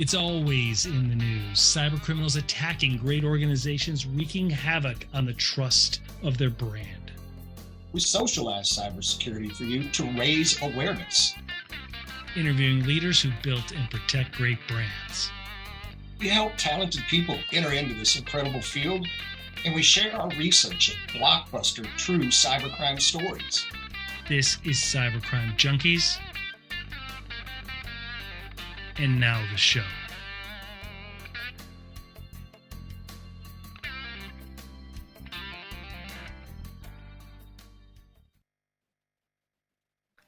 It's always in the news. Cybercriminals attacking great organizations, wreaking havoc on the trust of their brand. We socialize cybersecurity for you to raise awareness. Interviewing leaders who built and protect great brands. We help talented people enter into this incredible field, and we share our research of blockbuster true cybercrime stories. This is Cybercrime Junkies. And now the show.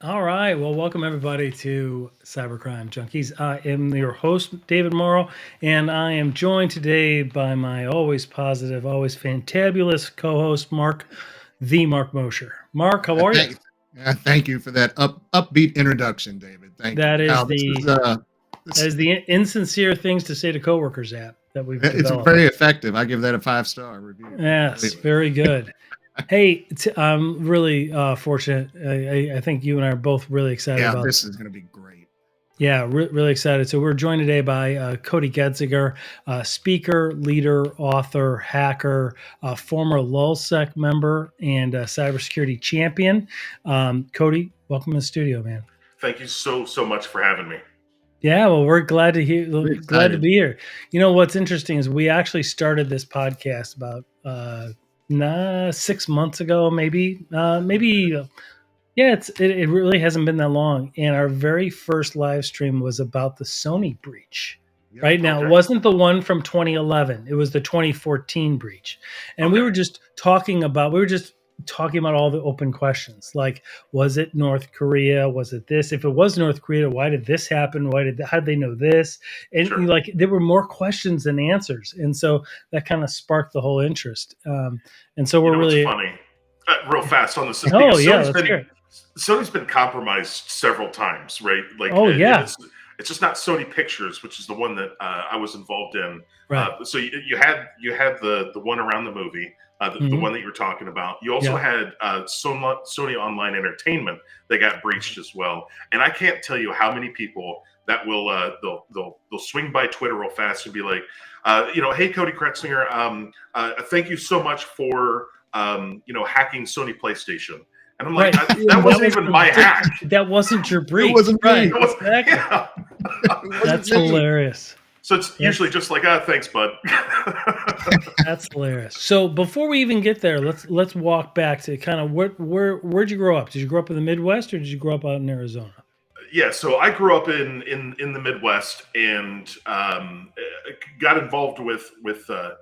All right. Well, welcome everybody to Cybercrime Junkies. I am your host, David Morrow, and I am joined today by my always positive, always fantabulous co-host, Mark Mosher. Mark, how are you? Thank you for that upbeat introduction, David. Thank you. That is the insincere things to say to coworkers that we've developed. It's very effective. I give that a 5-star review. Yes, very good. Hey, I'm really fortunate. I think you and I are both really excited about this. Is going to be great. Yeah, really excited. So we're joined today by Cody Getziger, speaker, leader, author, hacker, former LulzSec member, and cybersecurity champion. Cody, welcome to the studio, man. Thank you so much for having me. Yeah, well, we're glad to glad to be here. You know, what's interesting is we actually started this podcast about 6 months ago, maybe. It really hasn't been that long. And our very first live stream was about the Sony breach. Yep. Right now, It wasn't the one from 2011. It was the 2014 breach. And we were just talking about all the open questions. Like, was it North Korea? Was it this? If it was North Korea, why did this happen? how did they know this? And there were more questions than answers. And so that kind of sparked the whole interest. And so we're really funny. Real fast on this. Oh yeah, Sony's been compromised several times, right? It's just not Sony Pictures, which is the one that I was involved in. Right. So you had the one around the movie. The one that you were talking about. You also had Sony Online Entertainment that got breached as well. And I can't tell you how many people that will they'll swing by Twitter real fast and be like, hey, Cody Kretzinger, thank you so much for hacking Sony PlayStation. And I'm like, that wasn't even my hack. That wasn't your breach. It wasn't right. That's hilarious. So it's usually just like, thanks, bud. That's hilarious. So before we even get there, let's walk back to kind of where'd you grow up? Did you grow up in the Midwest or did you grow up out in Arizona? Yeah, so I grew up in the Midwest and got involved with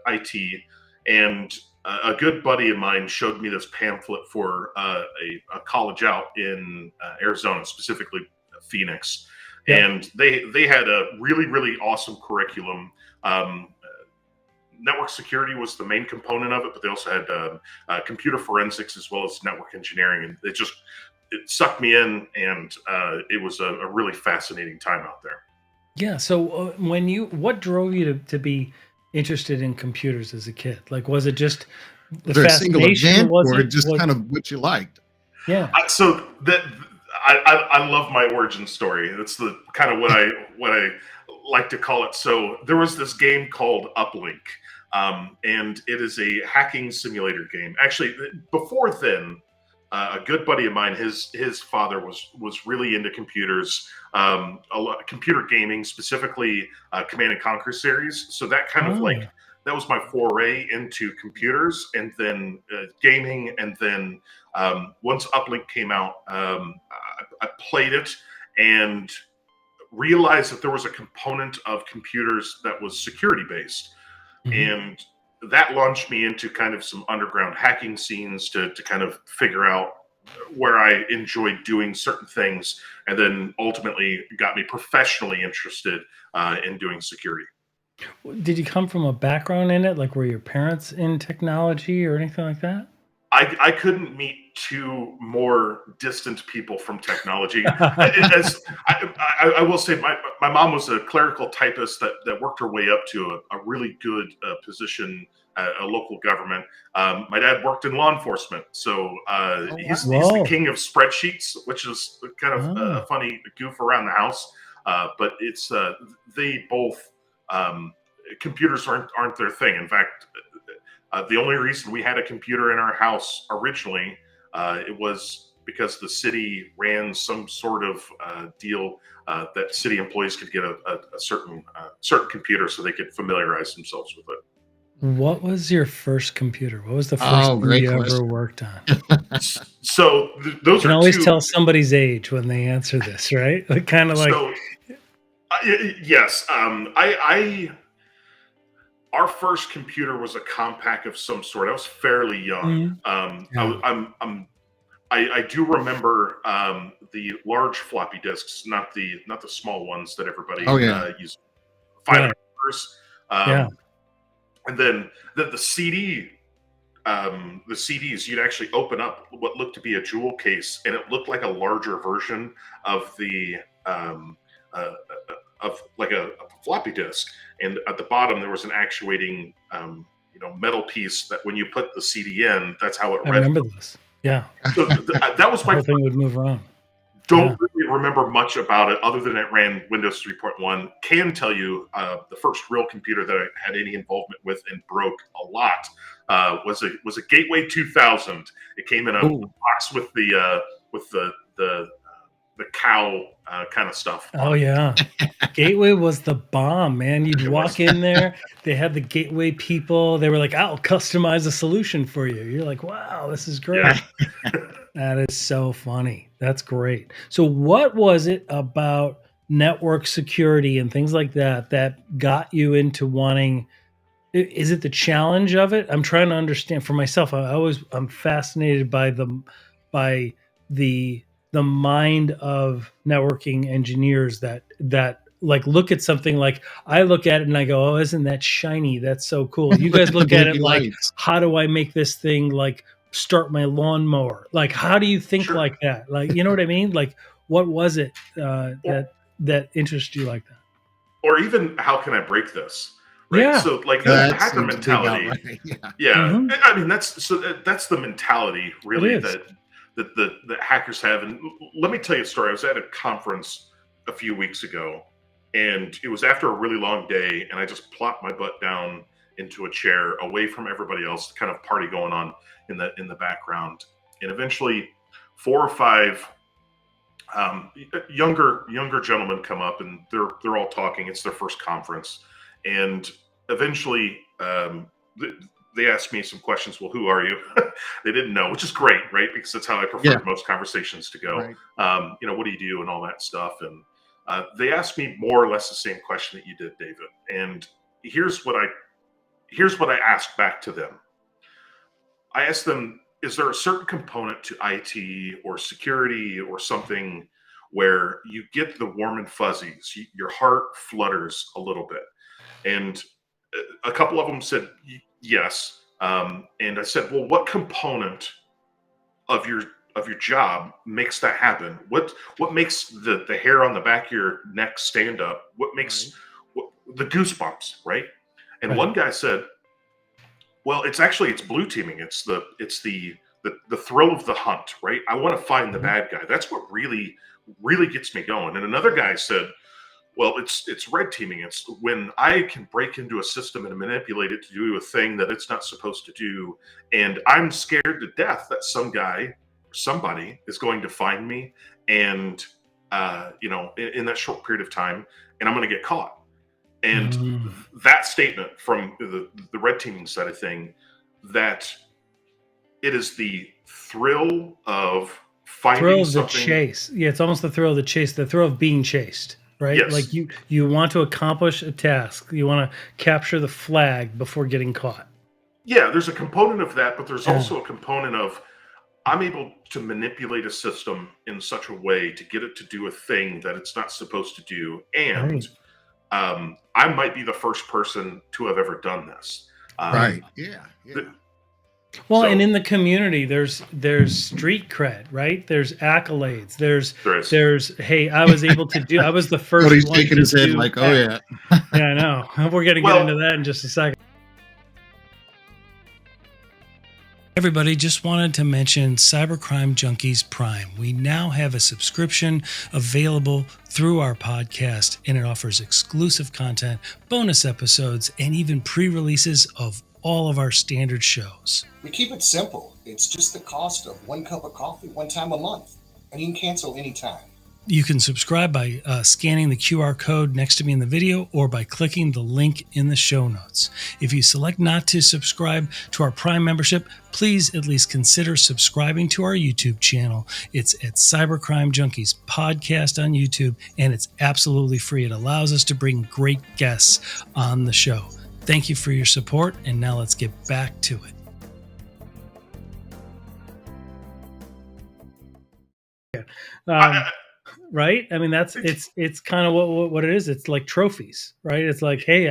IT, and a good buddy of mine showed me this pamphlet for a college out in Arizona, specifically Phoenix. Yep. And they had a really, really awesome curriculum. Network security was the main component of it, but they also had computer forensics as well as network engineering. And it sucked me in, and it was a really fascinating time out there. Yeah. So what drove you to be interested in computers as a kid? Like, was it just the fascination, or just kind of what you liked? Yeah. So that. I love my origin story. That's the kind of what I like to call it. So there was this game called Uplink, and it is a hacking simulator game. Actually, before then, a good buddy of mine, his father was really into computers, computer gaming, specifically Command and Conquer series. So that kind of that was my foray into computers, and then gaming, and then once Uplink came out, I played it and realized that there was a component of computers that was security based, and that launched me into kind of some underground hacking scenes to kind of figure out where I enjoyed doing certain things, and then ultimately got me professionally interested in doing security. Did you come from a background in it? Like, were your parents in technology or anything like that? I couldn't meet two more distant people from technology. I will say my mom was a clerical typist that worked her way up to a really good position at a local government. My dad worked in law enforcement, so he's the king of spreadsheets, which is kind of a funny goof around the house. but it's they both computers aren't their thing. In fact, the only reason we had a computer in our house originally, it was because the city ran some sort of deal that city employees could get a certain computer so they could familiarize themselves with it. What was your first computer? What was the first thing great you question. ever worked on? So those You can are always two. tell somebody's age when they answer this, right? Like, kind of like, So yes, our first computer was a compact of some sort. I was fairly young. Yeah. I do remember the large floppy disks, not the small ones that everybody used. 5 hours. Yeah. And then the CD, the CDs, you'd actually open up what looked to be a jewel case, and it looked like a larger version of the of like a floppy disk. And at the bottom there was an actuating metal piece that when you put the CD in, that's how it I read. remember this. Yeah. So that was The my whole thing would move around. Don't really remember much about it other than it ran Windows 3.1. Can tell you the first real computer that I had any involvement with and broke a lot was a Gateway 2000. It came in a box with the cow kind of stuff. Oh yeah. Gateway was the bomb, man. You'd walk in there, they had the Gateway people. They were like, I'll customize a solution for you. You're like, wow, this is great. Yeah. That is so funny. That's great. So what was it about network security and things like that got you into wanting? Is it the challenge of it? I'm trying to understand for myself. I'm fascinated by the mind of networking engineers that like look at something like I look at it and I go, oh, isn't that shiny? That's so cool. You guys look at it like, how do I make this thing like start my lawnmower? Like, how do you think like that? Like, you know what I mean? Like, what was it that interested you like that? Or even, how can I break this? Right? Yeah. So like the hacker mentality. Right. Yeah. Mhm. I mean, that's the mentality really It is. that hackers have. And let me tell you a story. I was at a conference a few weeks ago, and it was after a really long day, and I just plopped my butt down into a chair away from everybody else, kind of party going on in the background. And eventually 4 or 5 younger gentlemen come up, and they're all talking. It's their first conference, and eventually they asked me some questions. Well, who are you? They didn't know, which is great, right? Because that's how I prefer most conversations to go. Right. What do you do and all that stuff. And they asked me more or less the same question that you did, David. And here's what I asked back to them. I asked them, is there a certain component to IT or security or something where you get the warm and fuzzies, your heart flutters a little bit? And a couple of them said yes. And I said, well, what component of your job makes that happen? What makes the hair on the back of your neck stand up? What makes the goosebumps, right? And one guy said, well, it's blue teaming. It's the thrill of the hunt, right? I want to find the bad guy. That's what really gets me going. And another guy said, well, it's red teaming. It's when I can break into a system and manipulate it to do a thing that it's not supposed to do, and I'm scared to death that somebody is going to find me, and in that short period of time, and I'm going to get caught. And that statement from the red teaming side of thing, that it is the thrill of finding something. The chase. Yeah, it's almost the thrill of the chase, the thrill of being chased, right? Yes. Like you want to accomplish a task. You want to capture the flag before getting caught. Yeah, there's a component of that, but there's also a component of I'm able to manipulate a system in such a way to get it to do a thing that it's not supposed to do. And I might be the first person to have ever done this. Right. Yeah. Well, and in the community, there's street cred, right? There's accolades. There's hey, I was able to do. I was the first. He's shaking his head like, oh yeah. Yeah, I know. We're going to get into that in just a second. Everybody, just wanted to mention Cybercrime Junkies Prime. We now have a subscription available through our podcast, and it offers exclusive content, bonus episodes, and even pre-releases of all of our standard shows. We keep it simple. It's just the cost of 1 cup of coffee 1 time a month, and you can cancel anytime. You can subscribe by scanning the QR code next to me in the video or by clicking the link in the show notes. If you select not to subscribe to our Prime membership, please at least consider subscribing to our YouTube channel. It's at Cybercrime Junkies Podcast on YouTube, and it's absolutely free. It allows us to bring great guests on the show. Thank you for your support, and now let's get back to it. Right? I mean, it's kind of what it is. It's like trophies, right? It's like, hey,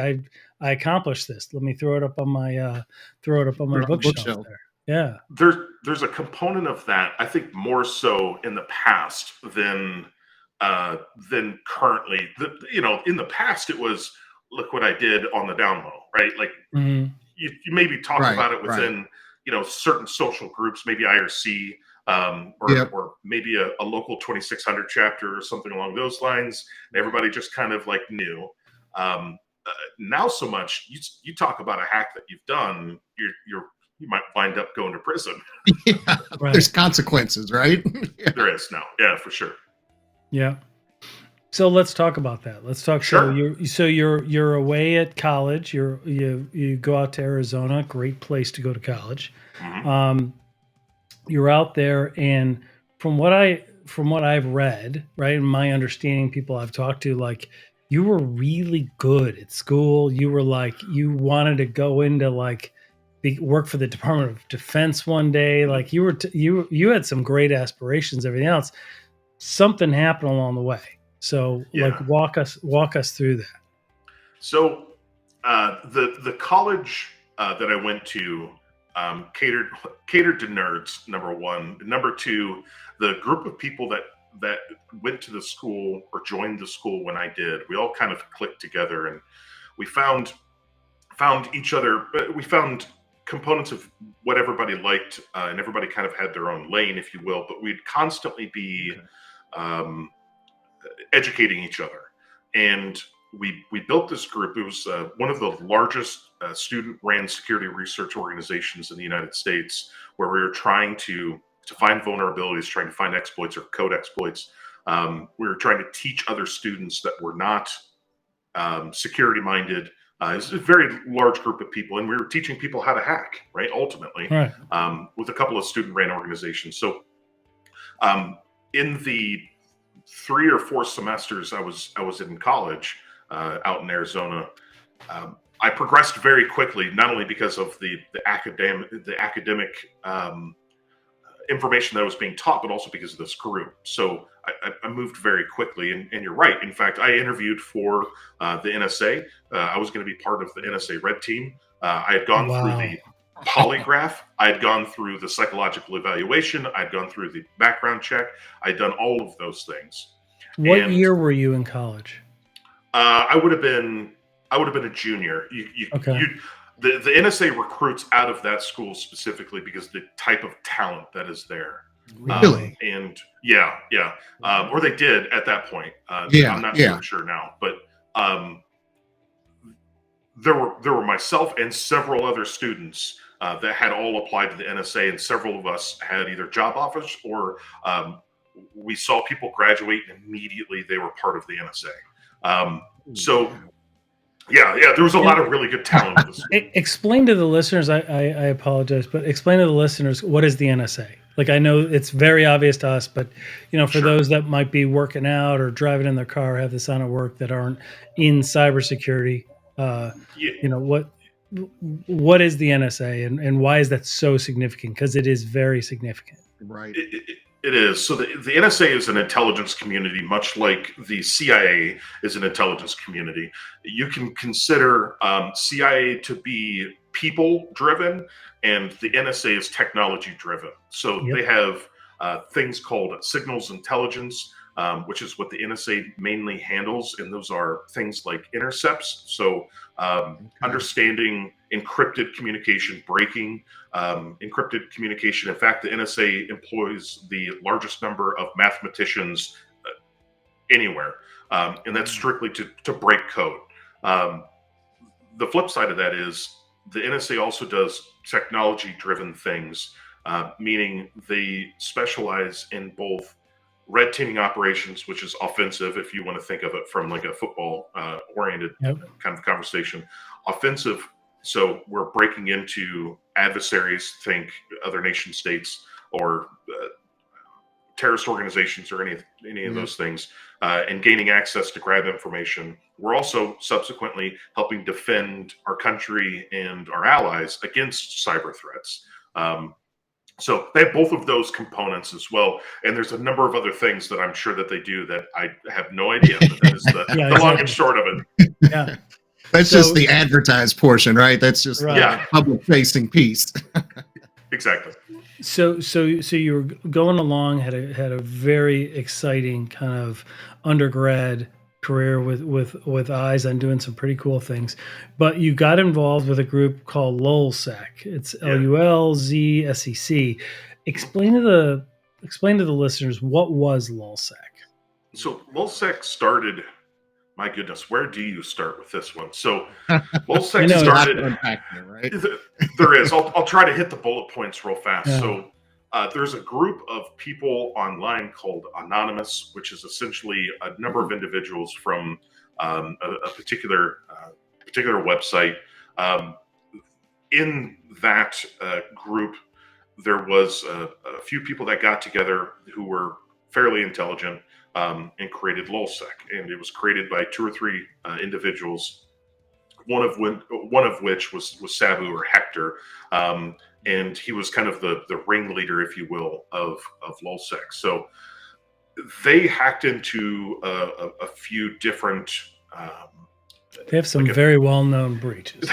I accomplished this. Let me throw it up on my bookshelf there. Yeah. There's a component of that, I think, more so in the past than currently. In the past it was, look what I did on the down low, right? Like you maybe talk about it within certain social groups, maybe IRC. Or maybe a local 2600 chapter or something along those lines. Everybody just kind of like knew. Now, so much you talk about a hack that you've done, you might wind up going to prison. Yeah, right. There's consequences, right? Yeah. There is now, yeah, for sure. Yeah. So let's talk about that. Let's talk. Sure. So you're away at college. You go out to Arizona. Great place to go to college. Mm-hmm. You're out there, and from what I've read, right, and my understanding, people I've talked to, like, you were really good at school. You were like, you wanted to go into work for the Department of Defense one day. Like you had some great aspirations, everything else. Something happened along the way. So walk us through that. So the college that I went to catered to nerds, number one. Number two, the group of people that went to the school or joined the school when I did, we all kind of clicked together, and we found each other. But we found components of what everybody liked, and everybody kind of had their own lane, if you will. But we'd constantly be educating each other, and we built this group. It was one of the largest student-ran security research organizations in the United States, where we were trying to find vulnerabilities, trying to find exploits or code exploits. We were trying to teach other students that were not security-minded. It's a very large group of people, and we were teaching people how to hack, right, ultimately, right. With a couple of student-ran organizations. So in the 3 or 4 semesters I was in college out in Arizona, I progressed very quickly, not only because of the academic information that was being taught, but also because of this group. So I moved very quickly, and you're right. In fact, I interviewed for the NSA. I was going to be part of the NSA Red Team. I had gone through the polygraph. I had gone through the psychological evaluation. I'd gone through the background check. I'd done all of those things. What year were you in college? I would have been a junior. The NSA recruits out of that school specifically because the type of talent that is there. Really? Or they did at that point. I'm not sure now, but there were myself and several other students that had all applied to the NSA, and several of us had either job offers or we saw people graduate and immediately they were part of the NSA. There was a lot of really good talent. Explain to the listeners, I apologize, but explain to the listeners, what is the NSA? Like, I know it's very obvious to us, but for those that might be working out or driving in their car, have this on at work, that aren't in cybersecurity, what is the NSA, and why is that so significant? Because it is very significant. Right. It is. So the NSA is an intelligence community, much like the CIA is an intelligence community. You can consider CIA to be people-driven, and the NSA is technology-driven. So they have things called signals intelligence, which is what the NSA mainly handles, and those are things like intercepts. So understanding encrypted communication, breaking encrypted communication. In fact, the NSA employs the largest number of mathematicians anywhere, and that's strictly to break code. The flip side of that is the NSA also does technology-driven things, meaning they specialize in both red teaming operations, which is offensive, if you want to think of it from like a football oriented kind of conversation. Offensive, so we're breaking into adversaries, think other nation states or terrorist organizations or any of those things, and gaining access to grab information. We're also subsequently helping defend our country and our allies against cyber threats. So they have both of those components as well. And there's a number of other things that I'm sure that they do that I have no idea. But that is the long and short of it. Yeah. That's just the advertised portion, right? That's just the public-facing piece. Exactly. So you were going along, had a very exciting kind of undergrad career with eyes on doing some pretty cool things, but you got involved with a group called LulzSec. It's LulzSec. Explain to the listeners, what was LulzSec? So LulzSec started. My goodness, where do you start with this one? So LulzSec started. Right? There is. I'll try to hit the bullet points real fast. Yeah. So there's a group of people online called Anonymous, which is essentially a number of individuals from a particular website. In that group, there was a few people that got together who were fairly intelligent and created LulzSec, and it was created by 2 or 3 individuals. One of which was Sabu or Hector. And he was kind of the ringleader, if you will, of LulzSec. So they hacked into a few different. They have some very well-known breaches.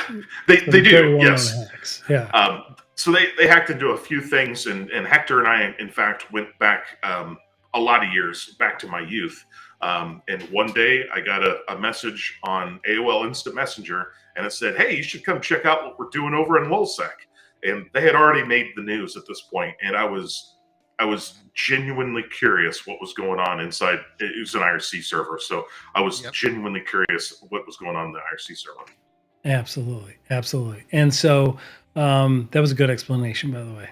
they do, yes. Hacks. Yeah. So they hacked into a few things, and Hector and I, in fact, went back a lot of years, back to my youth. And one day I got a message on AOL Instant Messenger, and it said, "Hey, you should come check out what we're doing over in LulzSec." And they had already made the news at this point, and I was genuinely curious what was going on inside. It was an IRC server, so I was genuinely curious what was going on in the IRC server. Absolutely. And so that was a good explanation, by the way.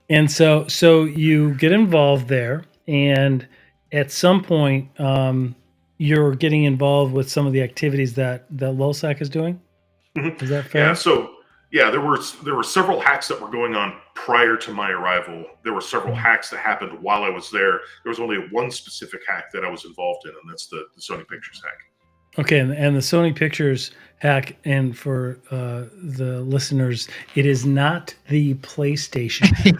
And so you get involved there, and at some point you're getting involved with some of the activities that LulzSec is doing. Mm-hmm. Is that fair? Yeah. So there were several hacks that were going on prior to my arrival. There were several hacks that happened while I was there. There was only one specific hack that I was involved in, and that's the Sony Pictures hack. Okay, and the Sony Pictures hack, and for the listeners, it is not the PlayStation hack.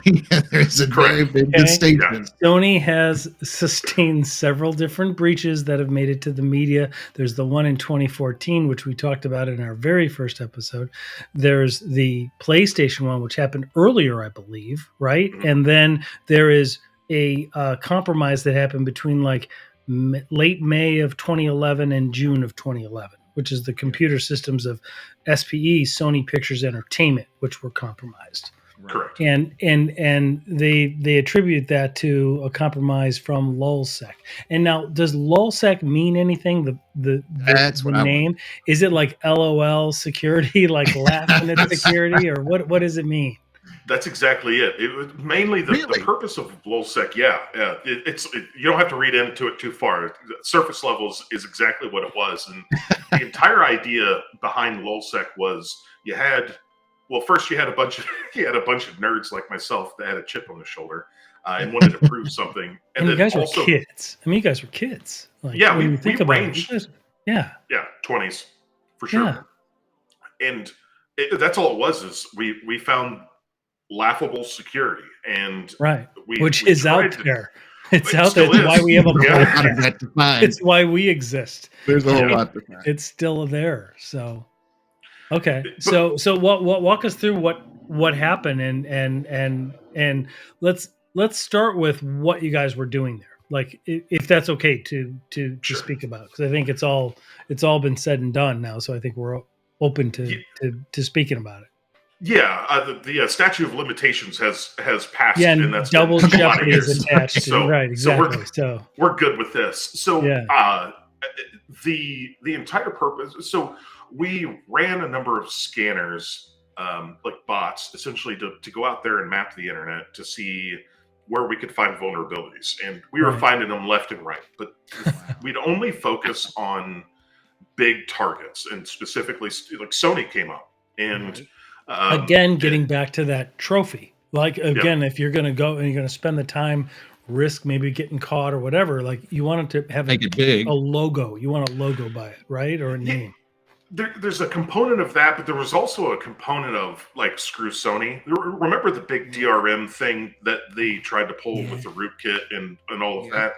There's a very big distinction. Sony has sustained several different breaches that have made it to the media. There's the one in 2014, which we talked about in our very first episode. There's the PlayStation one, which happened earlier, I believe, right? Mm-hmm. And then there is a compromise that happened between late May of 2011 and June of 2011, which is the computer systems of SPE, Sony Pictures Entertainment, which were compromised. Correct. And they attribute that to a compromise from LulzSec. And now, does LulzSec mean anything? The name? Is it like LOL security, like last minute security, or what does it mean? That's exactly it. It was mainly the purpose of LulzSec. You don't have to read into it too far. Surface levels is exactly what it was, and the entire idea behind LulzSec was first you had a bunch of nerds like myself that had a chip on their shoulder and wanted to prove something. And you guys were kids. I mean, you guys were kids. We ranged. 20s for sure. Yeah. And that's all it was. Is we found laughable security, and which is out there. It's out there. It's why we have a podcast. It's why we exist. There's a whole lot to find. It's still there. So okay. So what walk us through what happened, and let's start with what you guys were doing there. like if that's okay to speak about, because I think it's all been said and done now. So I think we're open to speaking about it. Yeah, the statute of limitations has passed, Yeah, and and that's double been a lot of jeopardy is years. attached to So, right, exactly. So we're good with this. So yeah. The entire purpose. So we ran a number of scanners, like bots, essentially to go out there and map the internet to see where we could find vulnerabilities, and we were finding them left and right. But we'd only focus on big targets, and specifically, like Sony came up, and again, getting back to that trophy. Like again, if you're going to go and you're going to spend the time, risk maybe getting caught or whatever, like you want it to have Make it big. a logo. You want a logo by it, right? Or a name. There's a component of that, but there was also a component of like screw Sony. Remember the big DRM thing that they tried to pull with the rootkit and all of that?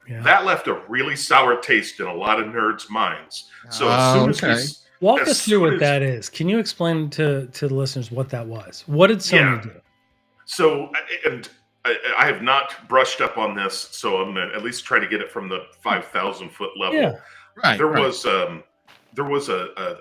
Yeah. That left a really sour taste in a lot of nerds' minds. So as soon as walk us through what that is. Can you explain to the listeners what that was? What did Sony do? So, and I have not brushed up on this, so I'm going to at least try to get it from the 5,000 foot level. Yeah. Right. There was a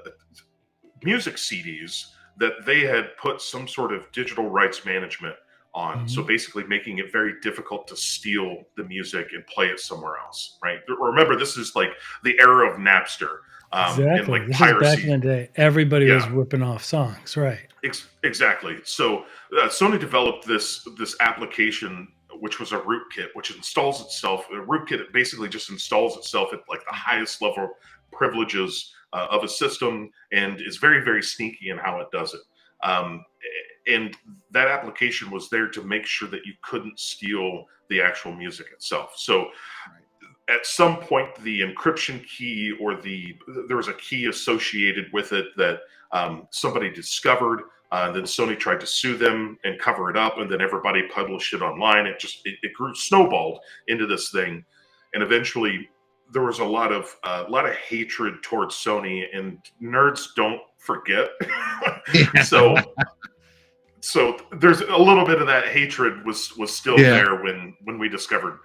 music CDs that they had put some sort of digital rights management on. Mm-hmm. So basically making it very difficult to steal the music and play it somewhere else, right? Remember, this is like the era of Napster. Exactly. And like this piracy. Is back in the day. Everybody was ripping off songs, right? Exactly. So Sony developed this application, which was a rootkit, which installs itself. A rootkit basically just installs itself at like the highest level privileges of a system, and is very, very sneaky in how it does it. And that application was there to make sure that you couldn't steal the actual music itself. So at some point, the encryption key or there was a key associated with it that somebody discovered. Then Sony tried to sue them and cover it up, and then everybody published it online. It grew, snowballed into this thing, and eventually there was a lot of hatred towards Sony, and nerds don't forget. So there's a little bit of that hatred was still there when we discovered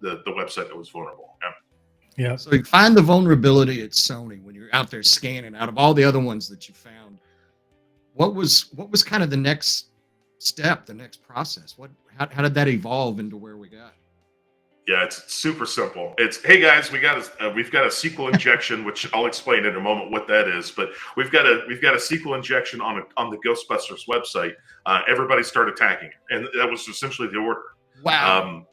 the website that was vulnerable. Yeah. So you find the vulnerability at Sony when you're out there scanning. Out of all the other ones that you found, what was kind of the next step, the next process? How did that evolve into where we got? Yeah, it's super simple. It's, hey guys, we've got a SQL injection, which I'll explain in a moment what that is. But we've got a SQL injection on the Ghostbusters website. Everybody started attacking it, and that was essentially the order. Wow.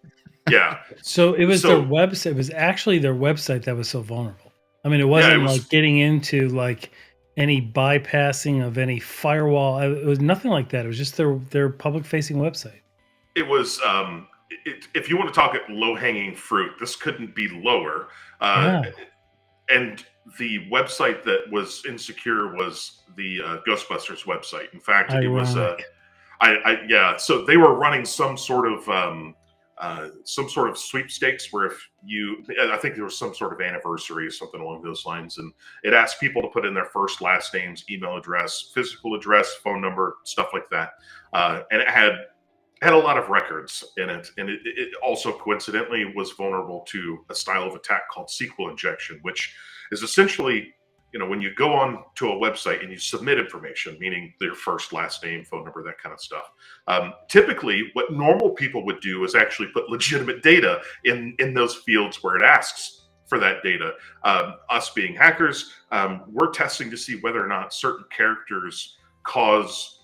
Yeah. So it was their website. It was actually their website that was so vulnerable. I mean, it wasn't like getting into like any bypassing of any firewall. It was nothing like that. It was just their public-facing website. It was. If you want to talk at low-hanging fruit, this couldn't be lower. And the website that was insecure was the Ghostbusters website. In fact, it was So they were running some sort of sweepstakes where I think there was some sort of anniversary or something along those lines, and it asked people to put in their first, last names, email address, physical address, phone number, stuff like that, and it had a lot of records in it, and it also coincidentally was vulnerable to a style of attack called SQL injection, which is essentially, when you go on to a website and you submit information, meaning your first, last name, phone number, that kind of stuff. Typically, what normal people would do is actually put legitimate data in those fields where it asks for that data. Us being hackers, we're testing to see whether or not certain characters cause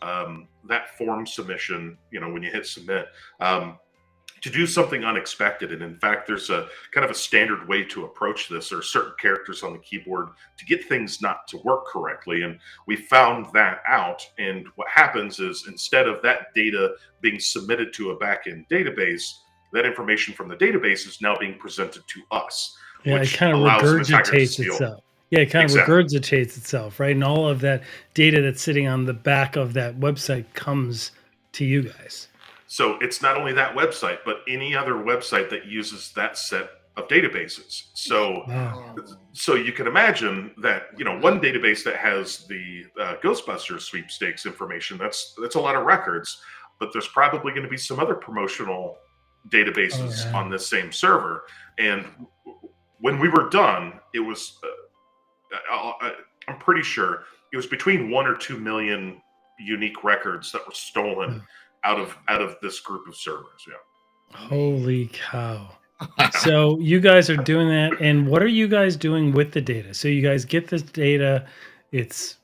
that form submission, when you hit submit, to do something unexpected. And in fact, there's a kind of a standard way to approach this. There are certain characters on the keyboard to get things not to work correctly. And we found that out. And what happens is, instead of that data being submitted to a backend database, that information from the database is now being presented to us. Yeah, it kind of regurgitates itself. Yeah, it kind of regurgitates itself, right? And all of that data that's sitting on the back of that website comes to you guys. So it's not only that website, but any other website that uses that set of databases. So you can imagine that, one database that has the Ghostbusters sweepstakes information, that's a lot of records, but there's probably going to be some other promotional databases on this same server. And when we were done, it was, I'm pretty sure it was between 1 or 2 million unique records that were stolen out of this group of servers. Yeah. Holy cow. So you guys are doing that, and what are you guys doing with the data? So you guys get this data, it's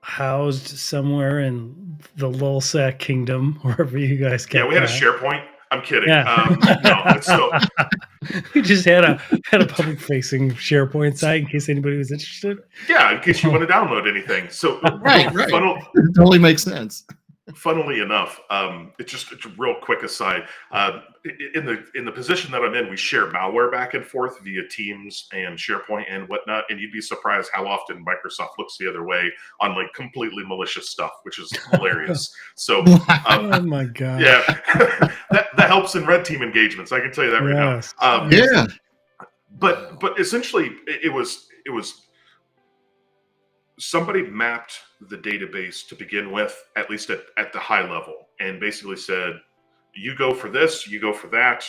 housed somewhere in the LulzSec kingdom, wherever you guys get. Yeah, we had a that. SharePoint. I'm kidding. Yeah. No, it's so We just had a public facing SharePoint site in case anybody was interested. yeah, in case you want to download anything. So Right. It totally makes sense. Funnily enough, it's a real quick aside. In the position that I'm in, we share malware back and forth via Teams and SharePoint and whatnot. And you'd be surprised how often Microsoft looks the other way on like completely malicious stuff, which is hilarious. So, Oh my god! yeah, that helps in red team engagements. I can tell you that right now. Yeah. But essentially, it was somebody mapped the database to begin with, at least at the high level, and basically said, you go for this, you go for that,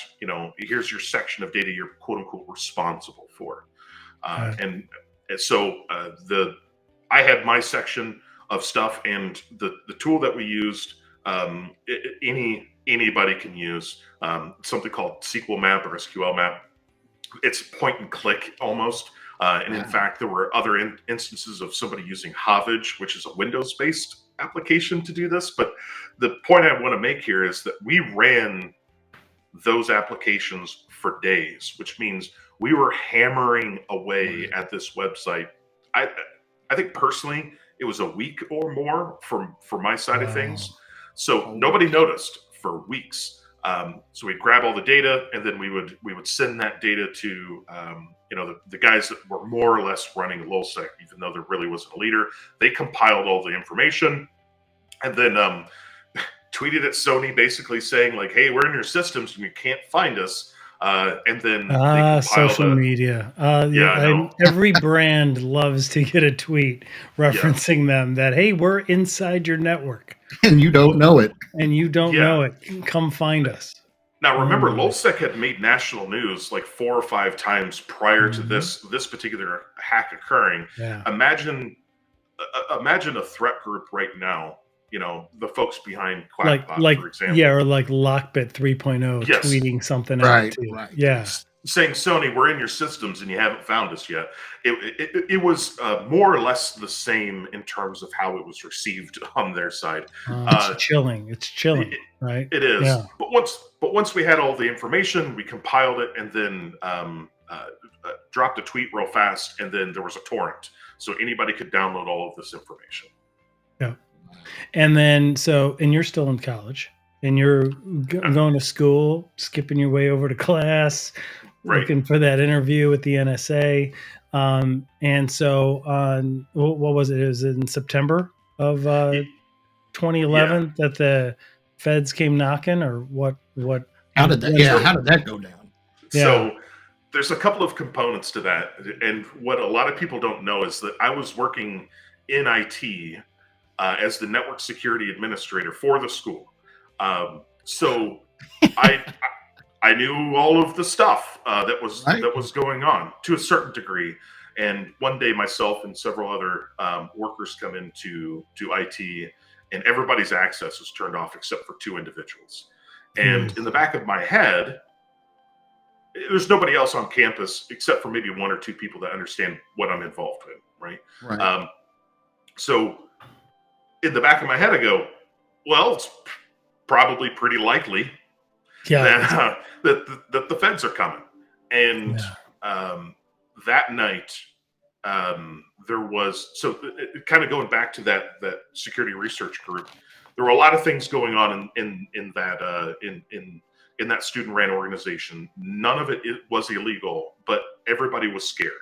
here's your section of data you're quote unquote responsible for. And so I had my section of stuff, and the tool that we used, anybody can use, something called SQL map or SQL map. It's point and click almost. And in fact, there were other instances of somebody using Havage, which is a Windows-based application to do this. But the point I want to make here is that we ran those applications for days, which means we were hammering away at this website. I think personally, it was a week or more for my side of things. So nobody noticed for weeks. So we'd grab all the data, and then we would send that data to the guys that were more or less running LulzSec, even though there really wasn't a leader. They compiled all the information, and then tweeted at Sony, basically saying like, "Hey, we're in your systems, and you can't find us." And then they compiled social media. Every brand loves to get a tweet referencing them that, hey, we're inside your network. And you don't know it. And you don't know it. Come find us. Now, remember, LulzSec had made national news like 4 or 5 times prior to this particular hack occurring. Yeah. Imagine a threat group right now. The folks behind Quackbot, for example. Yeah, or like Lockbit 3.0 tweeting something out too. Right. Yeah. Saying, Sony, we're in your systems and you haven't found us yet. It was more or less the same in terms of how it was received on their side. It's chilling. It's chilling, right? It is. Yeah. But once we had all the information, we compiled it and then dropped a tweet real fast, and then there was a torrent. So anybody could download all of this information. Yeah. And then, and you're still in college, and you're going to school, skipping your way over to class, looking for that interview with the NSA. And so what was it? It was in September of 2011 that the feds came knocking, or what? How did that go down? Yeah. So there's a couple of components to that. And what a lot of people don't know is that I was working in IT as the network security administrator for the school. So I knew all of the stuff that was going on to a certain degree. And one day, myself and several other workers come into IT, and everybody's access is turned off except for 2 individuals. And in the back of my head, there's nobody else on campus except for maybe 1 or 2 people that understand what I'm involved in, right? So in the back of my head, I go, well, it's probably pretty likely that the feds are coming. And that night, there was, kind of going back to that security research group, there were a lot of things going on in that student-ran organization. None of it was illegal, but everybody was scared.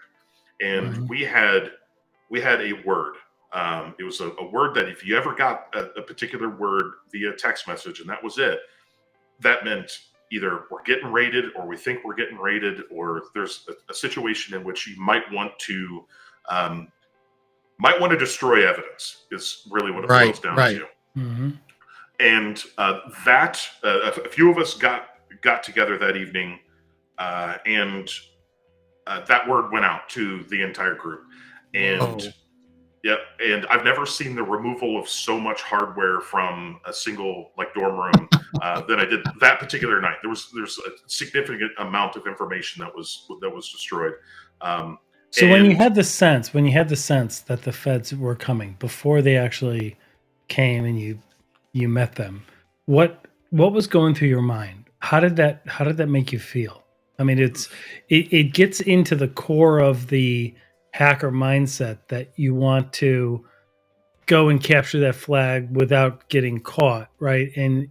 And we had a word. It was a word that if you ever got a particular word via text message, and that was it, that meant either we're getting raided, or we think we're getting raided, or there's a situation in which you might want to destroy evidence, is really what it boils down to. Mm-hmm. And a few of us got got together that evening, and that word went out to the entire group. And Whoa. yeah, and I've never seen the removal of so much hardware from a single dorm room than I did that particular night. There's a significant amount of information that was destroyed. So when you had the sense that the feds were coming before they actually came and you met them, what was going through your mind? How did that make you feel? I mean, it gets into the core of the hacker mindset that you want to go and capture that flag without getting caught, right? And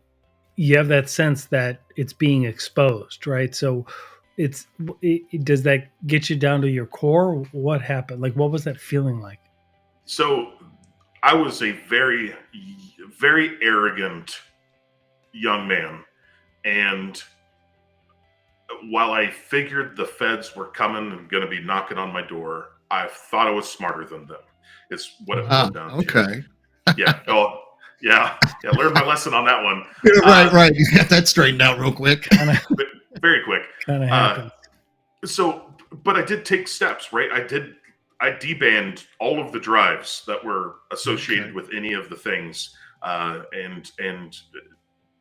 you have that sense that it's being exposed, right? So does that get you down to your core? What happened? Like, what was that feeling like? So I was a very, very arrogant young man. And while I figured the feds were coming and going to be knocking on my door, I thought I was smarter than them. It's what it boiled down to. Okay. Yeah. Oh, yeah. Yeah. Learned my lesson on that one. Right. You got that straightened out real quick. Very quick. Kind of happens. So, but I did take steps, right? I debanned all of the drives that were associated with any of the things, and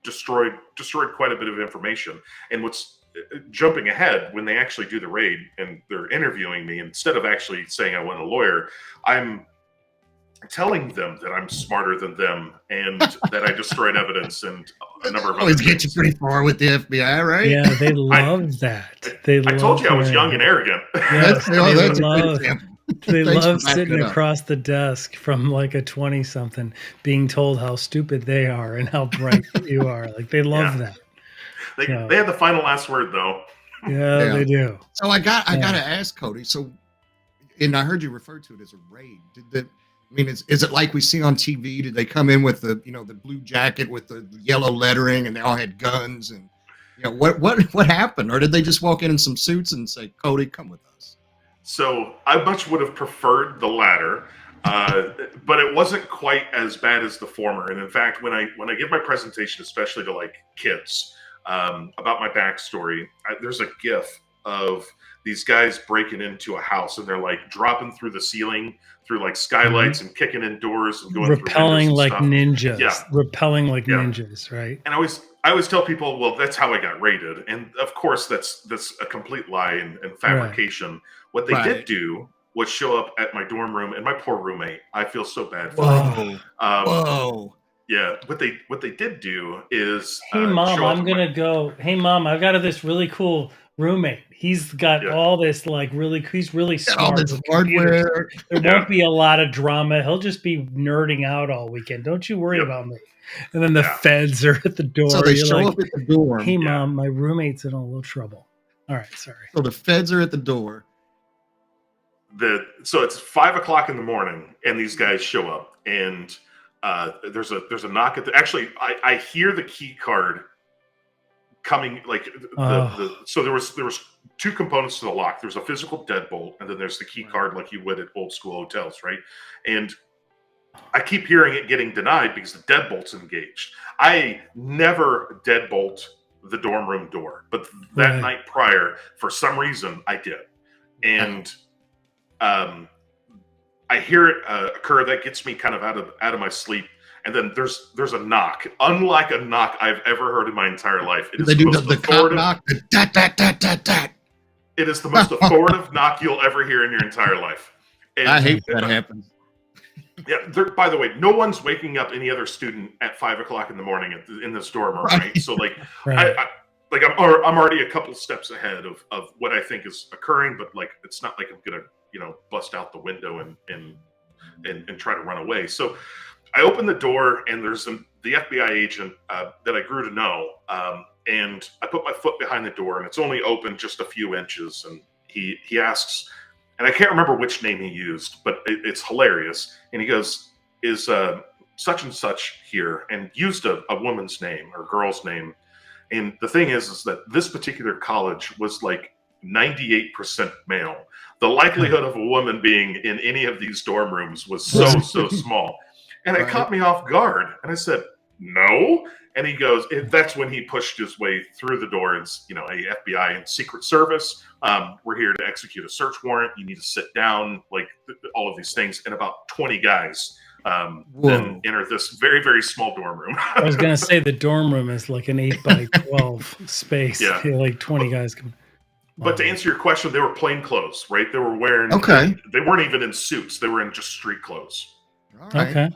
destroyed quite a bit of information. And what's jumping ahead, when they actually do the raid and they're interviewing me, instead of actually saying I want a lawyer, I'm telling them that I'm smarter than them and that I destroyed evidence and a number of other Always things. get you pretty far with the FBI, right? Yeah, they love that. I told you I was young and arrogant. Yes, That's a good example. They Thanks love for backing sitting it up. across the desk from like a 20-something being told how stupid they are and how bright you are. Like, they love that. They had the final last word, though. Yeah, they do. So I got to ask, Cody. So, and I heard you refer to it as a raid. Is it like we see on TV? Did they come in with the blue jacket with the yellow lettering, and they all had guns? And what happened? Or did they just walk in some suits and say, "Cody, come with us"? So I much would have preferred the latter, but it wasn't quite as bad as the former. And in fact, when I give my presentation, especially to kids, about my backstory, there's a GIF of these guys breaking into a house, and they're dropping through the ceiling, through skylights, and kicking in doors and going rappelling through like stuff. ninjas. Yeah. Rappelling like ninjas, right? And I always tell people, well, that's how I got raided, and of course that's a complete lie and fabrication. Right. What they did do was show up at my dorm room, and my poor roommate, I feel so bad for him. Whoa. Yeah, what they did do is, hey mom, I'm gonna go. Hey mom, I've got this really cool roommate. He's got all this he's really smart. All this hardware. There won't be a lot of drama. He'll just be nerding out all weekend. Don't you worry about me. And then the feds are at the door. So they show up at the door. Hey mom, my roommate's in a little trouble. All right, sorry. So the feds are at the door. So it's 5 o'clock in the morning, and these guys show up, and there's a knock at the. Actually, I hear the key card coming. So there was two components to the lock. There's a physical deadbolt, and then there's the key card, like you would at old school hotels, right? And I keep hearing it getting denied because the deadbolt's engaged. I never deadbolt the dorm room door, but that night prior, for some reason, I did, and I hear it occur. That gets me kind of out of my sleep. And then there's a knock, unlike a knock I've ever heard in my entire life. It is they do the cop knock, the dat. It is the most authoritative knock you'll ever hear in your entire life. And I hate that happens. Yeah. By the way, no one's waking up any other student at 5 o'clock in the morning in this dorm room, right? So I'm already a couple steps ahead of what I think is occurring, but it's not like I'm gonna bust out the window and try to run away. So I open the door, and there's the FBI agent that I grew to know, and I put my foot behind the door, and it's only open just a few inches, and he asks, and I can't remember which name he used, but it's hilarious, and he goes, is such and such here, and used a woman's name or girl's name. And the thing is that this particular college was 98% male. The likelihood of a woman being in any of these dorm rooms was so small. And it caught me off guard. And I said, no. And he goes, that's when he pushed his way through the door. It's, hey, FBI and Secret Service, we're here to execute a search warrant. You need to sit down, like all of these things. And about 20 guys then enter this very, very small dorm room. I was going to say the dorm room is like an 8x12 space. Yeah. Like 20 guys come. But to answer your question, they were plain clothes, right? They were wearing, they weren't even in suits. They were in just street clothes. All right.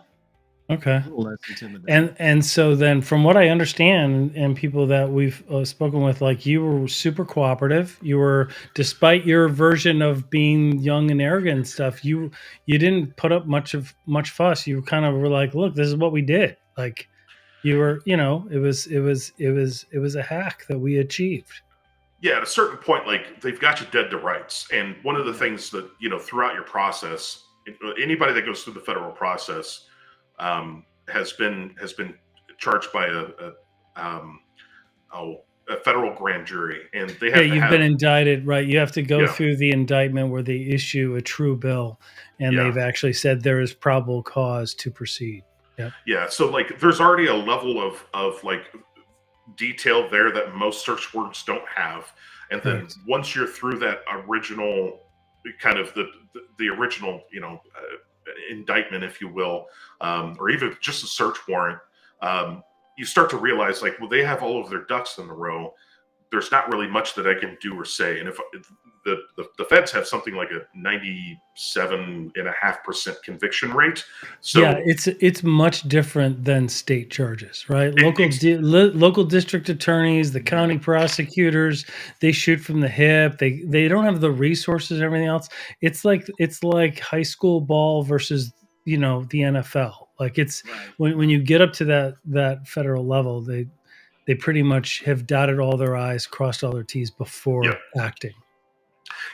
Okay. A little less intimidating. And so then, from what I understand, and people that we've spoken with, like, you were super cooperative. You were, despite your version of being young and arrogant and stuff, you didn't put up much fuss. You kind of were like, look, this is what we did. Like, you were, it was a hack that we achieved. Yeah, at a certain point, like, they've got you dead to rights. And one of the things that, throughout your process, anybody that goes through the federal process has been charged by a federal grand jury, and they have you've been indicted, right? You have to go through the indictment where they issue a true bill, and they've actually said there is probable cause to proceed. Yeah, so like there's already a level of like detail there that most search warrants don't have, and then once you're through that original kind of the original indictment, if you will, or even just a search warrant, you start to realize, like, well, they have all of their ducks in a row. There's not really much that I can do or say. And if the feds have something like a 97.5% conviction rate, so yeah, it's much different than state charges, right? Local district attorneys, the county prosecutors, they shoot from the hip. They don't have the resources and everything else. It's like high school ball versus the NFL. Like, it's when you get up to that federal level, they pretty much have dotted all their I's, crossed all their T's before acting.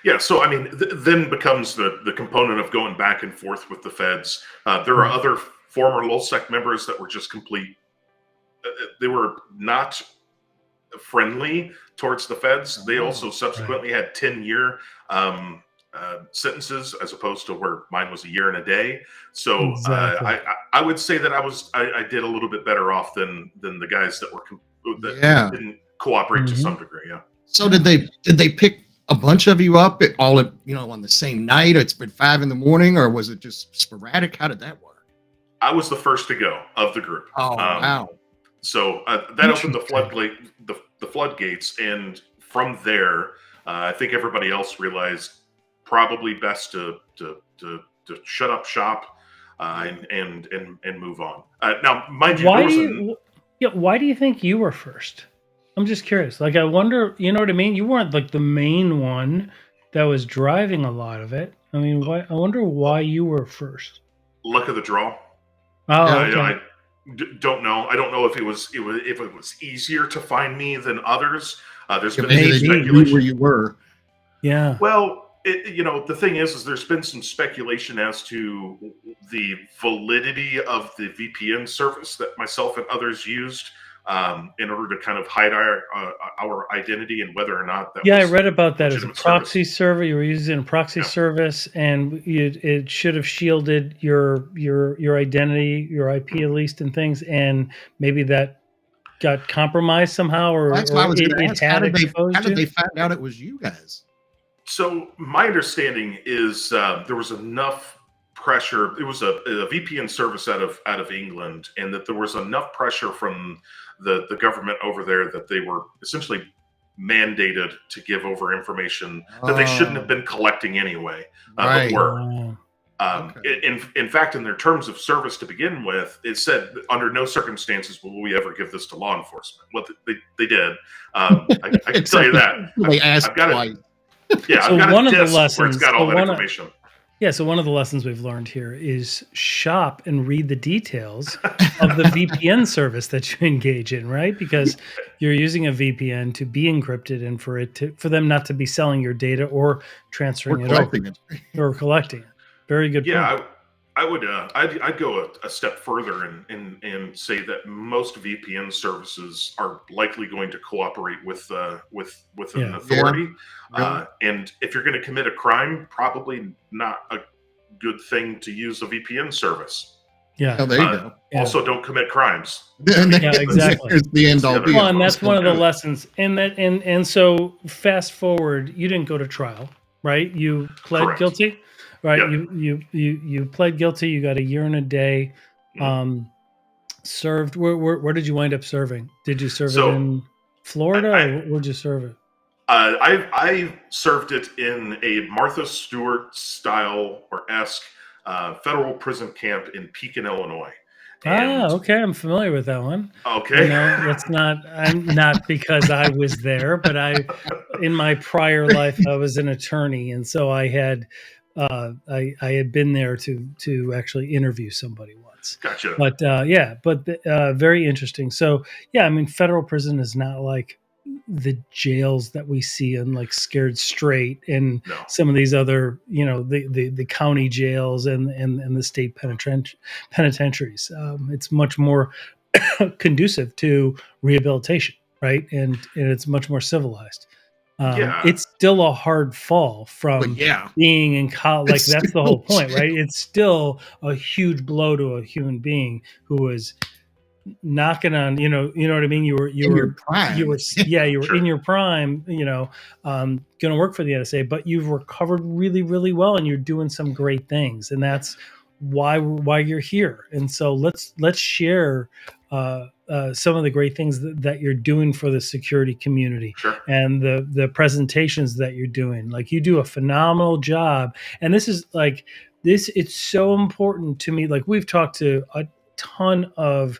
Yeah, so I mean, then becomes the component of going back and forth with the feds. There are other former LulzSec members that were just complete. They were not friendly towards the feds. They also subsequently had 10-year sentences, as opposed to where mine was a year and a day. So I would say that I did a little bit better off than the guys that didn't cooperate to some degree. Yeah. So did they pick a bunch of you up all at on the same night? It's been 5 a.m, or was it just sporadic? How did that work? I was the first to go of the group. Oh, wow. So that opened the floodgates, and from there, I think everybody else realized probably best to shut up shop and move on. Now, mind you, why do you think you were first? I'm just curious. Like, I wonder, you know what I mean? You weren't like the main one that was driving a lot of it. I mean, I wonder why you were first. Luck of the draw. Oh, okay. I don't know. I don't know if it was easier to find me than others. There's been speculation where you were. Yeah. Well, the thing is there's been some speculation as to the validity of the VPN service that myself and others used in order to kind of hide our identity, and whether or not that. Yeah, I read about that as a proxy server. You were using a proxy service, and it should have shielded your identity, your IP at least, and things. And maybe that got compromised somehow, or that's why I was going to ask. How did they find out it was you guys? So my understanding is there was enough pressure. It was a VPN service out of England, and that there was enough pressure from the government over there that they were essentially mandated to give over information that they shouldn't have been collecting anyway. But were. In fact, in their terms of service to begin with, it said under no circumstances will we ever give this to law enforcement. Well, they did. I can tell you that. They asked twice. Yeah, so I've got one a of the disc lessons, where it's got all that information. So one of the lessons we've learned here is shop and read the details of the VPN service that you engage in, right? Because you're using a VPN to be encrypted, and for them not to be selling your data or transferring it or collecting it. Very good point. Yeah, I would. I'd go a step further and say that most VPN services are likely going to cooperate with an authority. Yeah. And if you're going to commit a crime, probably not a good thing to use a VPN service. Yeah. Oh, there you go. Yeah. Also, don't commit crimes. And Yeah, exactly. There's the end all be Well, all. and that's one of the Okay. lessons. And so fast forward, you didn't go to trial, right? You pled Correct. guilty, right? Yep. You pled guilty. You got a year and a day. Served. Where did you wind up serving? Did you serve it in Florida, or where'd you serve it? I served it in a Martha Stewart style or esque federal prison camp in Pekin, Illinois. And, okay. I'm familiar with that one. okay. You know, that's not. I'm not because I was there, but in my prior life, I was an attorney, and so I had been there to actually interview somebody once. Gotcha. But very interesting. So yeah, I mean, federal prison is not like the jails that we see in like Scared Straight and some of these other, you know, the county jails and the state penitentiaries. It's much more conducive to rehabilitation, right? And it's much more civilized. It's still a hard fall from being in college. Like that's the whole point, right? It's still a huge blow to a human being who was knocking on, you know what I mean? You were in your prime, you know, going to work for the NSA, but you've recovered really, really well, and you're doing some great things, and that's why you're here. And so let's share some of the great things that you're doing for the security community, and the presentations that you're doing. Like, you do a phenomenal job, and this is like this. It's so important to me. Like, we've talked to a ton of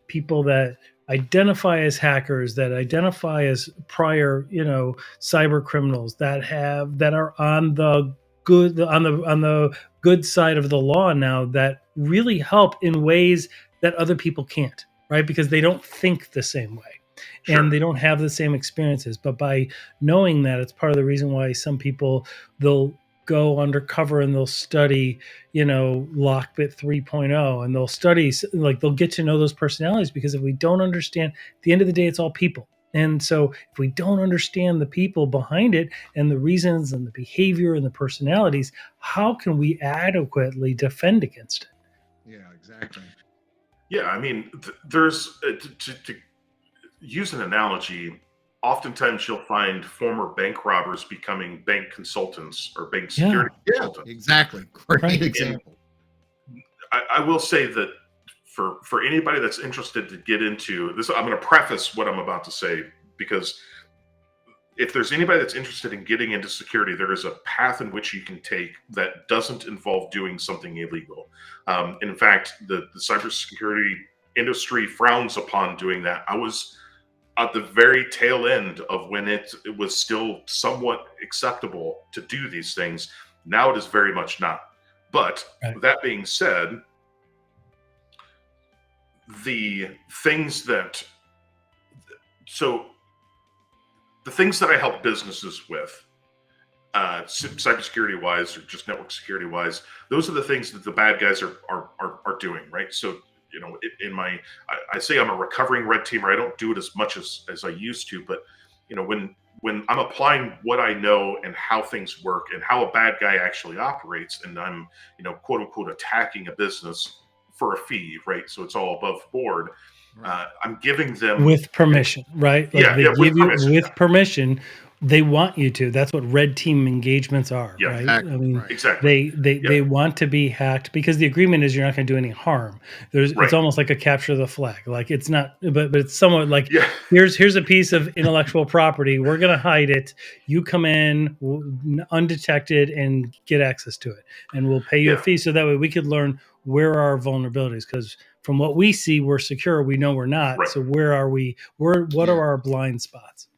people that identify as hackers, that identify as prior, you know, cyber criminals, that are on the good side of the law now, that really help in ways that other people can't, right? Because they don't think the same way. And they don't have the same experiences. But by knowing that, it's part of the reason why some people, they'll go undercover and they'll study, you know, Lockbit 3.0, and they'll study, like, they'll get to know those personalities, because if we don't understand, at the end of the day, it's all people. And so if we don't understand the people behind it and the reasons and the behavior and the personalities, how can we adequately defend against it? Yeah, exactly. Yeah, I mean, there's to use an analogy. Oftentimes, you'll find former bank robbers becoming bank consultants or bank security consultants. Exactly. Great example. I will say that for anybody that's interested to get into this, I'm going to preface what I'm about to say, because if there's anybody that's interested in getting into security, there is a path in which you can take that doesn't involve doing something illegal. In fact, the cybersecurity industry frowns upon doing that. I was at the very tail end of when it was still somewhat acceptable to do these things. Now it is very much not. But that being said, the things that I help businesses with, cybersecurity wise, or just network security wise, those are the things that the bad guys are doing, right? So, you know, I say I'm a recovering red teamer. I don't do it as much as I used to, but, you know, when I'm applying what I know and how things work and how a bad guy actually operates, and I'm, you know, quote unquote, attacking a business for a fee, right? So it's all above board. I'm giving them with permission, right? Like, they give you with permission. They want you to. That's what red team engagements are, right? Exactly. I mean, exactly. They want to be hacked, because the agreement is you're not going to do any harm. It's almost like a capture the flag. Like, it's not, but it's somewhat like, here's a piece of intellectual property. We're going to hide it. You come in undetected and get access to it, and we'll pay you a fee, so that way we could learn where are our vulnerabilities, because from what we see, we're secure. We know we're not. So where are we? What are our blind spots?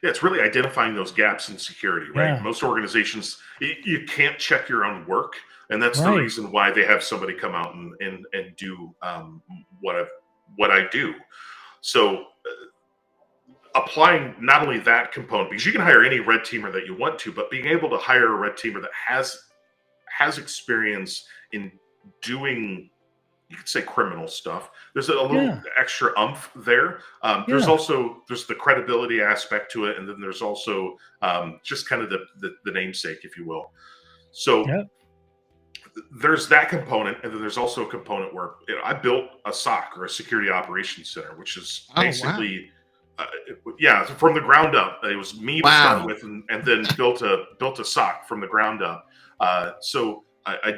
Yeah, it's really identifying those gaps in security, right? Most organizations, you can't check your own work, and that's the reason why they have somebody come out and do what I do. So applying not only that component, because you can hire any red teamer that you want to, but being able to hire a red teamer that has experience in doing, you could say, criminal stuff. There's a little extra oomph there. There's the credibility aspect to it, and then there's also just kind of the namesake, if you will. So there's that component, and then there's also a component where I built a SOC, or a security operations center, which is basically, from the ground up. It was me to start with, and then built a SOC from the ground up. So I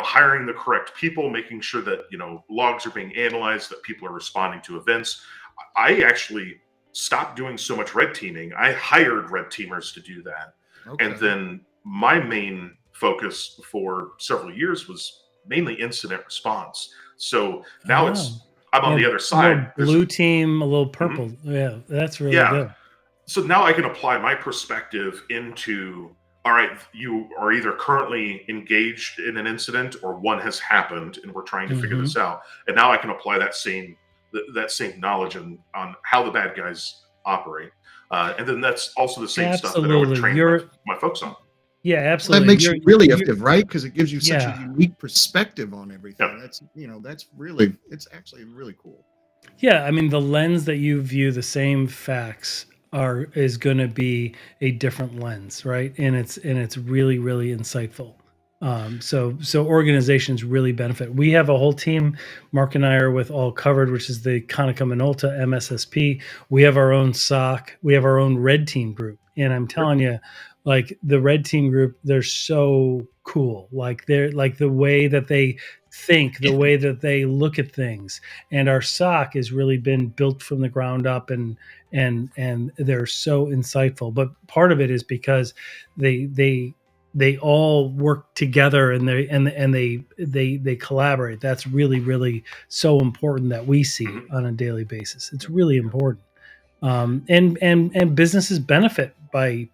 hiring the correct people, making sure that logs are being analyzed, that people are responding to events. I actually stopped doing so much red teaming. I hired red teamers to do that, and then my main focus for several years was mainly incident response. So now I'm on the other side. Blue team, a little purple. Mm-hmm. Yeah, that's really good. So now I can apply my perspective into, all right, you are either currently engaged in an incident or one has happened and we're trying to figure this out. And now I can apply that same knowledge on how the bad guys operate. And then that's also the same stuff that I would train my folks on. Yeah, absolutely. Well, that makes you really effective, right? Because it gives you such a unique perspective on everything. Yeah. It's actually really cool. Yeah, I mean, the lens that you view the same facts is going to be a different lens, right? And it's really, really insightful. So organizations really benefit. We have a whole team. Mark and I are with All Covered, which is the Konica Minolta MSSP. We have our own SOC. We have our own red team group. And I'm telling you, like the red team group, they're so cool. Like they're like the way that they think, the way that they look at things. And our SOC has really been built from the ground up, and they're so insightful. But part of it is because they all work together, and they collaborate. That's really, really so important that we see on a daily basis. It's really important. And businesses benefit by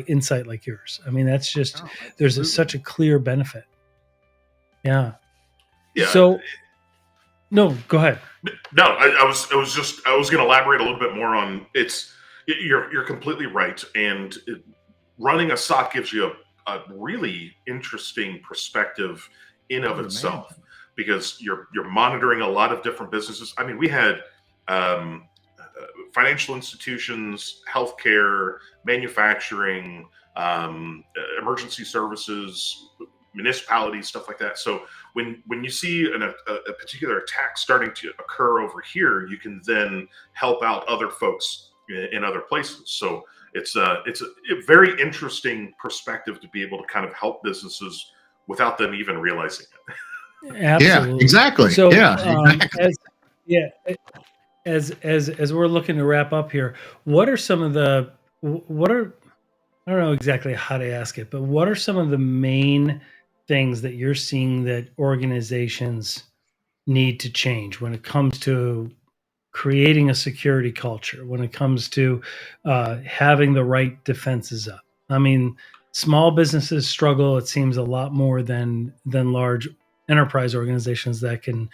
insight like yours. I mean, that's just there's such a clear benefit. Yeah. So, no, go ahead. No, I was going to elaborate a little bit more on you're completely right, and running a SOC gives you a really interesting perspective in of itself, because you're monitoring a lot of different businesses. I mean, we had financial institutions, healthcare, manufacturing, emergency services, municipalities, stuff like that. So when you see a particular attack starting to occur over here, you can then help out other folks in other places. So it's a very interesting perspective to be able to kind of help businesses without them even realizing it. Absolutely. Yeah, exactly. So, exactly. As we're looking to wrap up here, what are some of the I don't know exactly how to ask it, but what are some of the main things that you're seeing that organizations need to change when it comes to creating a security culture, when it comes to having the right defenses up? I mean, small businesses struggle, it seems, a lot more than large enterprise organizations that can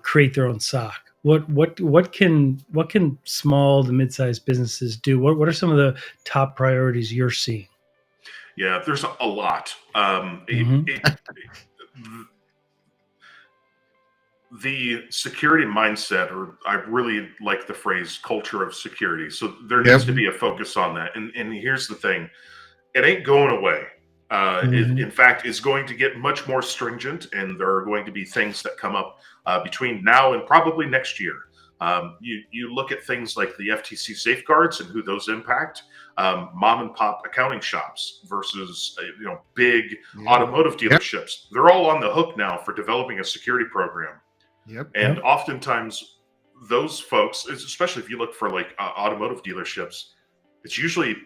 create their own SOC. What can small to mid-sized businesses do? What are some of the top priorities you're seeing? Yeah, there's a lot. The security mindset, or I really like the phrase culture of security. So there needs to be a focus on that. And here's the thing, it ain't going away. It, in fact, is going to get much more stringent, and there are going to be things that come up between now and probably next year. You look at things like the FTC safeguards and who those impact. Mom and pop accounting shops versus big automotive dealerships. They're all on the hook now for developing a security program. And oftentimes those folks, especially if you look for like automotive dealerships, it's usually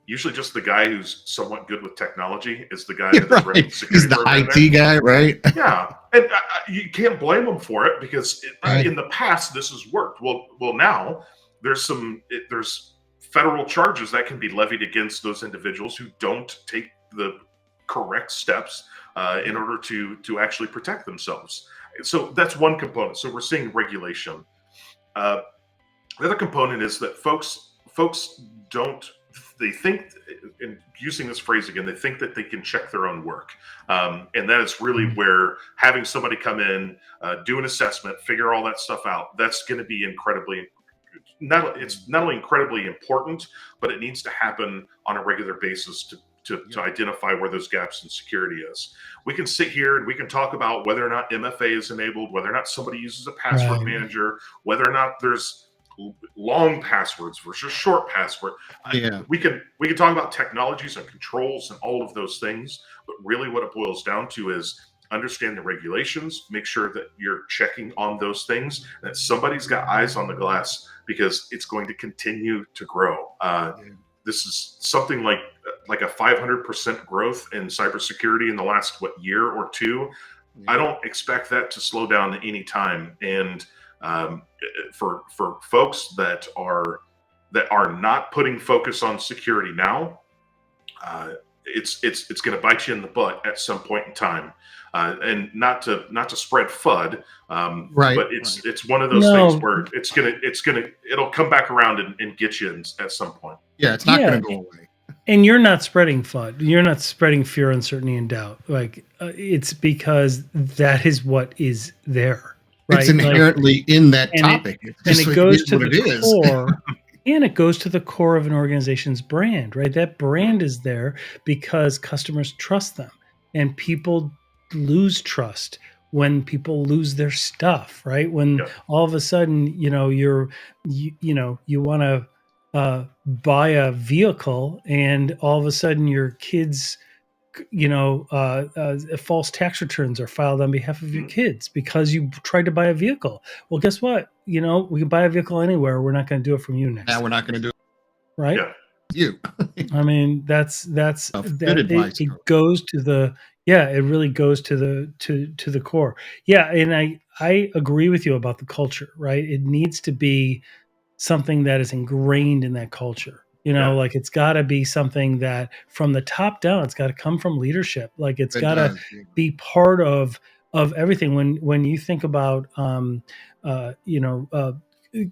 just the guy who's somewhat good with technology is the guy that's running the security program. He's the IT guy, right? Yeah, and you can't blame him for it, because in the past this has worked. Well, now there's federal charges that can be levied against those individuals who don't take the correct steps in order to actually protect themselves. So that's one component. So we're seeing regulation. The other component is that folks don't. They think, and using this phrase again, they think that they can check their own work. And that is really where having somebody come in, do an assessment, figure all that stuff out, that's going to be it's not only incredibly important, but it needs to happen on a regular basis to identify where those gaps in security is. We can sit here and we can talk about whether or not MFA is enabled, whether or not somebody uses a password manager, whether or not there's long passwords versus short password. We can talk about technologies and controls and all of those things, but really what it boils down to is understand the regulations, make sure that you're checking on those things, that somebody's got eyes on the glass, because it's going to continue to grow. This is something like a 500% growth in cybersecurity in the last year or two. I don't expect that to slow down at any time. And for folks that are not putting focus on security now, it's going to bite you in the butt at some point in time. And not to spread FUD, but it's one of those things where it'll come back around and get you at some point. Yeah, it's not going to go away. And you're not spreading FUD. You're not spreading fear, uncertainty, and doubt. It's because that is what is there. Right? It's inherently in that topic. It goes to the core. And it goes to the core of an organization's brand, right? That brand is there because customers trust them, and people lose trust when people lose their stuff, right? When all of a sudden, you want to buy a vehicle, and all of a sudden your kids, false tax returns are filed on behalf of your kids because you tried to buy a vehicle. Well, guess what? We can buy a vehicle anywhere. We're not going to do it from you next. Now we're not going to do it. Right? Yeah. You. I mean, that's it goes to the it really goes to the core. Yeah, and I agree with you about the culture, right? It needs to be something that is ingrained in that culture. It's got to be something that from the top down, it's got to come from leadership. It's got to be part of everything. When you think about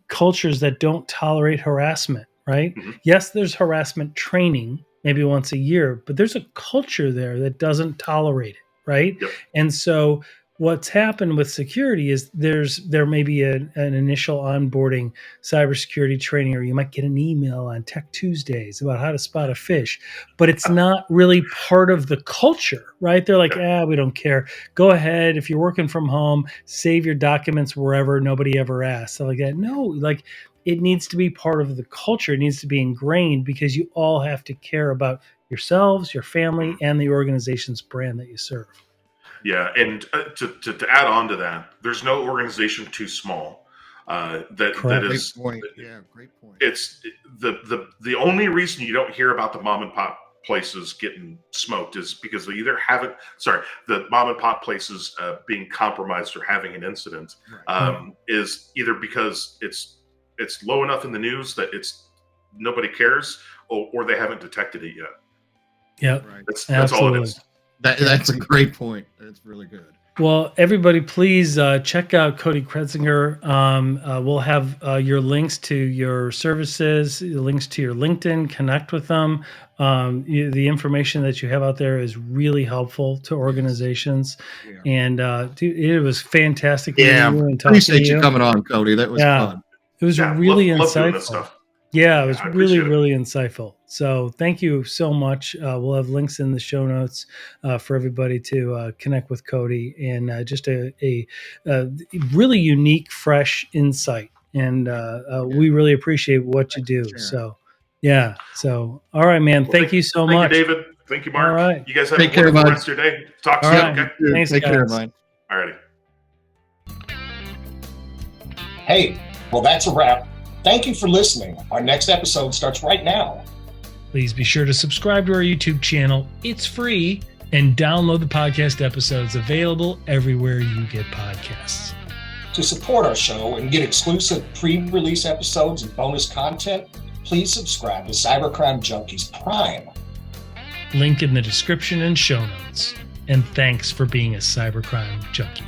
cultures that don't tolerate harassment, right? Mm-hmm. Yes, there's harassment training maybe once a year, but there's a culture there that doesn't tolerate it, right? Yep. And so what's happened with security is there may be an initial onboarding cybersecurity training, or you might get an email on Tech Tuesdays about how to spot a fish, but it's not really part of the culture, right? They're like, we don't care. Go ahead. If you're working from home, save your documents wherever, nobody ever asks. So like that. No, it needs to be part of the culture. It needs to be ingrained, because you all have to care about yourselves, your family, and the organization's brand that you serve. Yeah, and to add on to that, there's no organization too small. That is great point. Yeah, great point. It's the only reason you don't hear about the mom and pop places getting smoked is because they either the mom and pop places being compromised or having an incident is either because it's low enough in the news that nobody cares, or they haven't detected it yet. Yeah, that's all it is. That's a great point. That's really good. Well, everybody, please check out Cody Kretzinger. We'll have your links to your services, links to your LinkedIn. Connect with them. The information that you have out there is really helpful to organizations. Yeah. And it was fantastic. Yeah, appreciate you coming on, Cody. That was fun. It was really love insightful. Doing this stuff. Yeah, it was really insightful. So thank you so much. We'll have links in the show notes for everybody to connect with Cody, and just a really unique, fresh insight. And we really appreciate what you do. So, So, all right, man. Thank you so much. Thank you, David. Thank you, Mark. All right. You guys have a wonderful rest of your day. Talk soon. Right. Okay. Thanks, Take guys. care, man. All righty. Hey, well, that's a wrap. Thank you for listening. Our next episode starts right now. Please be sure to subscribe to our YouTube channel. It's free. And download the podcast episodes, available everywhere you get podcasts. To support our show and get exclusive pre-release episodes and bonus content, please subscribe to Cybercrime Junkies Prime. Link in the description and show notes. And thanks for being a cybercrime junkie.